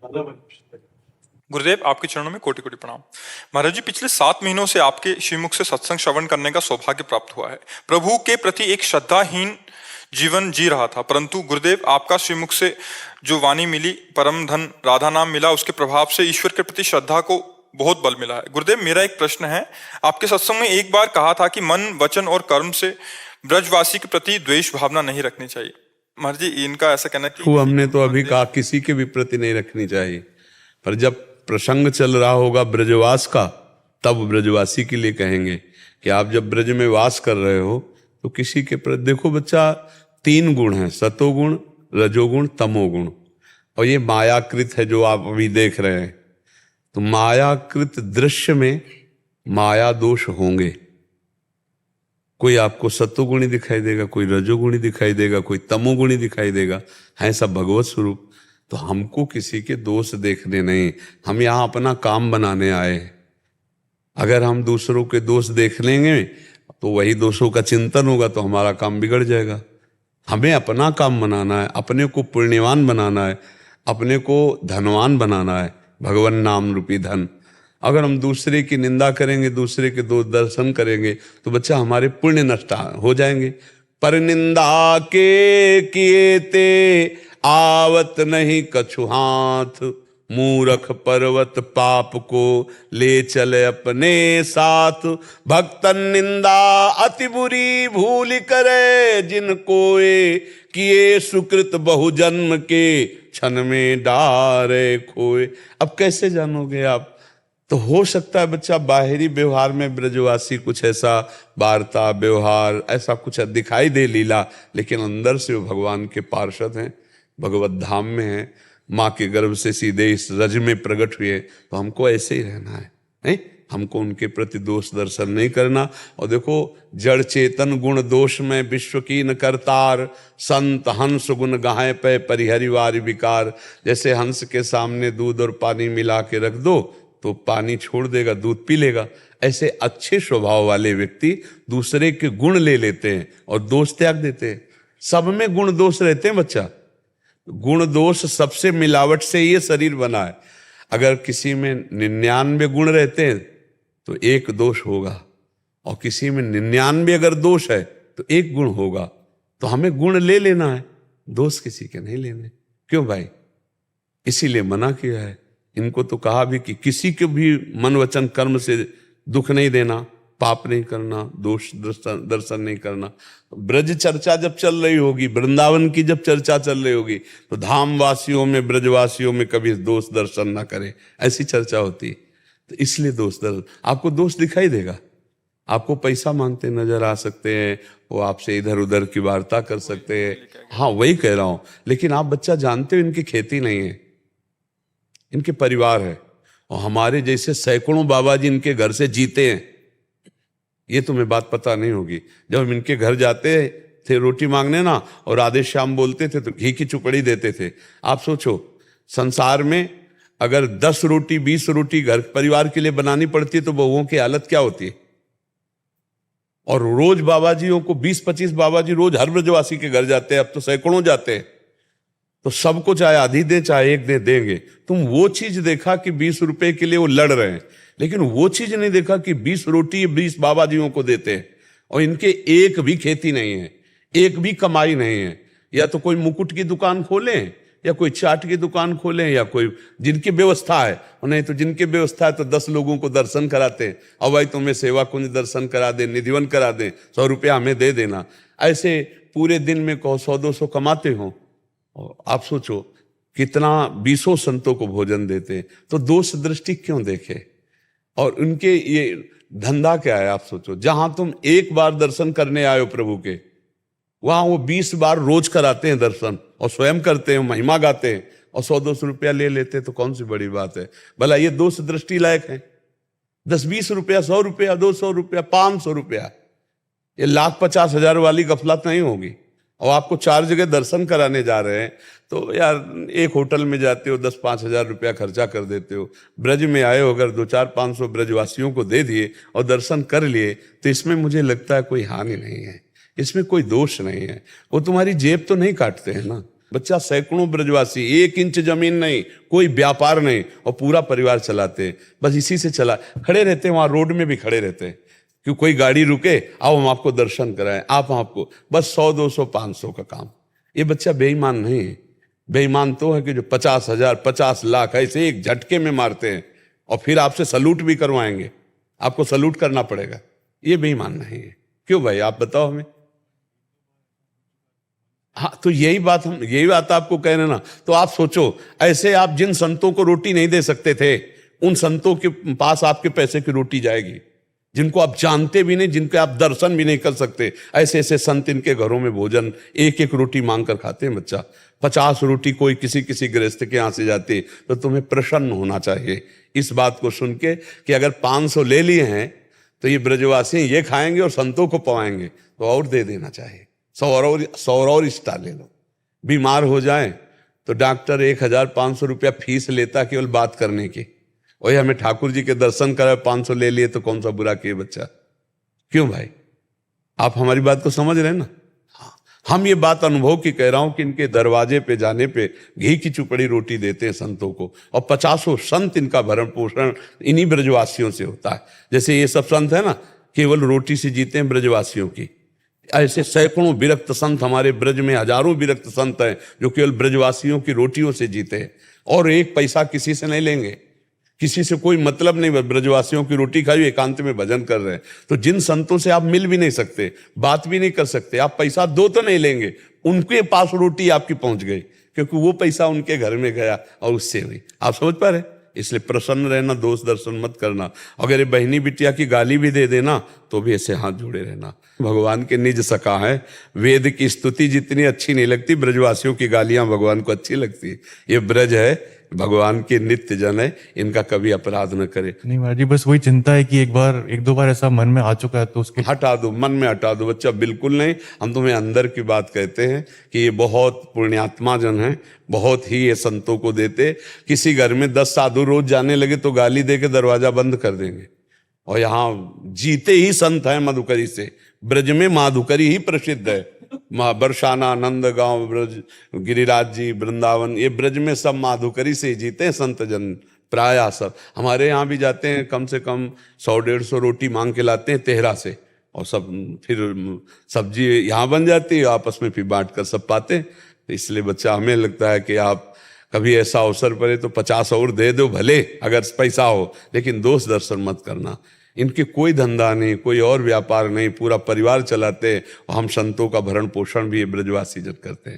गुरुदेव, आपके चरणों में कोटि कोटि प्रणाम। महाराज जी, पिछले 7 महीनों से आपके श्रीमुख से सत्संग श्रवण करने का सौभाग्य प्राप्त हुआ है। प्रभु के प्रति एक श्रद्धाहीन जीवन जी रहा था, परंतु गुरुदेव आपका श्रीमुख से जो वाणी मिली, परम धन राधा नाम मिला, उसके प्रभाव से ईश्वर के प्रति श्रद्धा को बहुत बल मिला है। गुरुदेव, मेरा एक प्रश्न है। आपके सत्संग में एक बार कहा था कि मन, वचन और कर्म से ब्रजवासी के प्रति द्वेष भावना नहीं रखनी चाहिए। महाराज जी, इनका ऐसा कहना कि हमने तो अभी कहा किसी के भी प्रति नहीं रखनी चाहिए, पर जब प्रसंग चल रहा होगा ब्रजवास का, तब ब्रजवासी के लिए कहेंगे कि आप जब ब्रज में वास कर रहे हो तो किसी के प्रति देखो। बच्चा, 3 गुण हैं, सतोगुण, रजोगुण, तमोगुण, और ये मायाकृत है जो आप अभी देख रहे हैं। तो मायाकृत दृश्य में माया दोष होंगे। कोई आपको सत्वगुणी दिखाई देगा, कोई रजोगुणी दिखाई देगा, कोई तमोगुणी दिखाई देगा, है सब भगवत स्वरूप। तो हमको किसी के दोष देखने नहीं, हम यहाँ अपना काम बनाने आए। अगर हम दूसरों के दोष देख लेंगे तो वही दोषों का चिंतन होगा, तो हमारा काम बिगड़ जाएगा। हमें अपना काम बनाना है, अपने को पुण्यवान बनाना है, अपने को धनवान बनाना है, भगवान नाम रूपी धन। अगर हम दूसरे की निंदा करेंगे, दूसरे के दोष दर्शन करेंगे, तो बच्चा हमारे पुण्य नष्ट हो जाएंगे। पर निंदा के किए ते आवत नहीं कछु हाथ, मूरख पर्वत पाप को ले चले अपने साथ। भक्तन निंदा अति बुरी भूल करे, जिनको किए सुकृत बहु जन्म के क्षण में डारे खोए। अब कैसे जानोगे आप? तो हो सकता है बच्चा बाहरी व्यवहार में ब्रजवासी कुछ ऐसा वार्ता व्यवहार ऐसा कुछ दिखाई दे लीला, लेकिन अंदर से वो भगवान के पार्षद हैं, भगवत धाम में हैं, माँ के गर्भ से सीधे इस रज में प्रकट हुए। तो हमको ऐसे ही रहना है, नहीं? हमको उनके प्रति दोष दर्शन नहीं करना। और देखो, जड़ चेतन गुण दोष में विश्व की न करतार, संत हंस गुण गाहे पे परिहरिवार विकार। जैसे हंस के सामने दूध और पानी मिला के रख दो तो पानी छोड़ देगा, दूध पी लेगा। ऐसे अच्छे स्वभाव वाले व्यक्ति दूसरे के गुण ले लेते हैं और दोष त्याग देते हैं। सब में गुण दोष रहते हैं बच्चा। गुण दोष सबसे मिलावट से ये शरीर बना है। अगर किसी में 99 गुण रहते हैं तो 1 दोष होगा, और किसी में 99 अगर दोष है तो 1 गुण होगा। तो हमें गुण ले लेना है, दोष किसी के नहीं लेने। क्यों भाई? इसीलिए मना किया है। इनको तो कहा भी कि किसी के भी मन वचन कर्म से दुख नहीं देना, पाप नहीं करना, दोष दर्शन नहीं करना। ब्रज चर्चा जब चल रही होगी, वृंदावन की जब चर्चा चल रही होगी, तो धाम वासियों में, ब्रजवासियों में कभी दोष दर्शन ना करें, ऐसी चर्चा होती। तो इसलिए दोष दर्शन, आपको दोष दिखाई देगा, आपको पैसा मांगते नजर आ सकते हैं, वो आपसे इधर उधर की वार्ता कर सकते हैं। हाँ, वही कह रहा हूं। लेकिन आप बच्चा जानते हो इनकी खेती नहीं है, इनके परिवार है। और हमारे जैसे सैकड़ों बाबा जी इनके घर से जीते हैं, ये तुम्हें बात पता नहीं होगी। जब हम इनके घर जाते थे रोटी मांगने ना, और राधे श्याम बोलते थे तो घी की चुपड़ी देते थे। आप सोचो, संसार में अगर 10 रोटी 20 रोटी घर परिवार के लिए बनानी पड़ती है तो बहुओं की हालत क्या होती है। और रोज बाबा जियों को 20-25 बाबा जी रोज हर ब्रजवासी के घर जाते हैं, अब तो सैकड़ों जाते हैं। तो सबको चाहे आधी दे चाहे 1 दे देंगे। तुम वो चीज देखा कि 20 रुपए के लिए वो लड़ रहे हैं, लेकिन वो चीज नहीं देखा कि 20 रोटी 20 बाबा जियों को देते हैं, और इनके एक भी खेती नहीं है, एक भी कमाई नहीं है। या तो कोई मुकुट की दुकान खोलें, या कोई चाट की दुकान खोलें, या कोई जिनकी व्यवस्था है, और नहीं तो जिनकी व्यवस्था है तो 10 लोगों को दर्शन कराते हैं। और भाई तुम्हें सेवा कुंज दर्शन करा दे, निधिवन करा दे, 100 रुपया हमें दे देना। ऐसे पूरे दिन में 100-200 कमाते हो। आप सोचो कितना 20 संतों को भोजन देते। तो दोष दृष्टि क्यों देखे? और उनके ये धंधा क्या है? आप सोचो, जहां तुम 1 बार दर्शन करने आए हो प्रभु के, वहां वो 20 बार रोज कराते हैं दर्शन, और स्वयं करते हैं, महिमा गाते हैं, और 100-200 रुपया ले लेते हैं। तो कौन सी बड़ी बात है? भला ये दोष दृष्टि लायक है? 10-20 रुपया, 100 रुपया, 200 रुपया, 500 रुपया, ये 1,50,000 वाली गफलत नहीं होगी। और आपको 4 जगह दर्शन कराने जा रहे हैं, तो यार एक होटल में जाते हो 10-5 हजार रुपया खर्चा कर देते हो। ब्रज में आए हो, अगर 200-500 ब्रजवासियों को दे दिए और दर्शन कर लिए, तो इसमें मुझे लगता है कोई हानि नहीं है, इसमें कोई दोष नहीं है। वो तुम्हारी जेब तो नहीं काटते हैं ना, बच्चा सैकड़ों ब्रजवासी, 1 इंच जमीन नहीं, कोई व्यापार नहीं, और पूरा परिवार चलाते हैं। बस इसी से चला, खड़े रहते हैं वहां, रोड में भी खड़े रहते हैं कि कोई गाड़ी रुके, आओ हम आपको दर्शन कराएं, आप आपको, बस 100, 200, 500 का काम। ये बच्चा बेईमान नहीं है। बेईमान तो है कि जो 50,000, 50 लाख ऐसे एक झटके में मारते हैं और फिर आपसे सलूट भी करवाएंगे, आपको सलूट करना पड़ेगा। ये बेईमान नहीं है। क्यों भाई, आप बताओ हमें। हाँ, तो यही बात आपको कह रहे ना। तो आप सोचो, ऐसे आप जिन संतों को रोटी नहीं दे सकते थे, उन संतों के पास आपके पैसे की रोटी जाएगी। जिनको आप जानते भी नहीं, जिनके आप दर्शन भी नहीं कर सकते, ऐसे ऐसे संत इनके घरों में भोजन 1-1 रोटी मांग कर खाते हैं। बच्चा 50 रोटी कोई किसी गृहस्थ के यहाँ से जाती, तो तुम्हें प्रसन्न होना चाहिए इस बात को सुन के कि अगर 500 ले लिए हैं तो ये ब्रजवासी ये खाएंगे और संतों को पवाएंगे, तो और दे देना चाहिए। 100 और एक्स्ट्रा ले लो। बीमार हो जाए तो डॉक्टर 1,500 रुपया फीस लेता केवल बात करने की, वही हमें ठाकुर जी के दर्शन कराए 500 ले लिए, तो कौन सा बुरा किए बच्चा। क्यों भाई, आप हमारी बात को समझ रहे हैं ना। हाँ, हम ये बात अनुभव की कह रहा हूं कि इनके दरवाजे पे जाने पे घी की चुपड़ी रोटी देते हैं संतों को, और 50 संत इनका भरण पोषण इन्हीं ब्रजवासियों से होता है। जैसे ये सब संत है ना, केवल रोटी से जीते हैं ब्रजवासियों की, ऐसे सैकड़ों विरक्त संत हमारे ब्रज में, हजारों विरक्त संत हैं जो केवल ब्रजवासियों की रोटियों से जीते हैं, और 1 पैसा किसी से नहीं लेंगे, किसी से कोई मतलब नहीं, ब्रजवासियों की रोटी खाई, एकांत में भजन कर रहे हैं। तो जिन संतों से आप मिल भी नहीं सकते, बात भी नहीं कर सकते, आप पैसा दो तो नहीं लेंगे, उनके पास रोटी आपकी पहुंच गई, क्योंकि वो पैसा उनके घर में गया और उससे हुई। आप समझ पा रहे। इसलिए प्रसन्न रहना, दोष दर्शन मत करना। अगर ये बहनी बिटिया की गाली भी दे देना तो भी ऐसे हाथ जोड़े रहना। भगवान के निज सखा है। वेद की स्तुति जितनी अच्छी नहीं लगती, ब्रजवासियों की गालियां भगवान को अच्छी लगती है। ये ब्रज है, भगवान के नित्य जन है, इनका कभी अपराध न करे। नहीं महाराज जी, बस वही चिंता है कि 1-2 बार ऐसा मन में आ चुका है तो उसके हटा दो, मन में हटा दो बच्चा, बिल्कुल नहीं। हम तुम्हें अंदर की बात कहते हैं कि ये बहुत पुण्यात्मा जन है, बहुत ही ये संतों को देते। किसी घर में 10 साधु रोज जाने लगे तो गाली दे के दरवाजा बंद कर देंगे, और यहाँ जीते ही संत हैं मधुकरी से। ब्रज में माधुकरी ही प्रसिद्ध है। बरसाना, नंदगांव, ब्रज, गिरिराज जी, वृंदावन, ये ब्रज में सब माधुकरी से ही जीते हैं संत जन प्रायः सब। हमारे यहाँ भी जाते हैं, कम से कम 100-150 रोटी मांग के लाते हैं तेहरा से, और सब फिर सब्जी यहाँ बन जाती है, आपस में फिर बांट कर सब पाते हैं। तो इसलिए बच्चा, हमें लगता है कि आप कभी ऐसा अवसर पड़े तो 50 और दे दो भले, अगर पैसा हो, लेकिन दोष दर्शन मत करना। इनके कोई धंधा नहीं, कोई और व्यापार नहीं, पूरा परिवार चलाते हैं, और हम संतों का भरण पोषण भी ये ब्रजवासी जन करते हैं।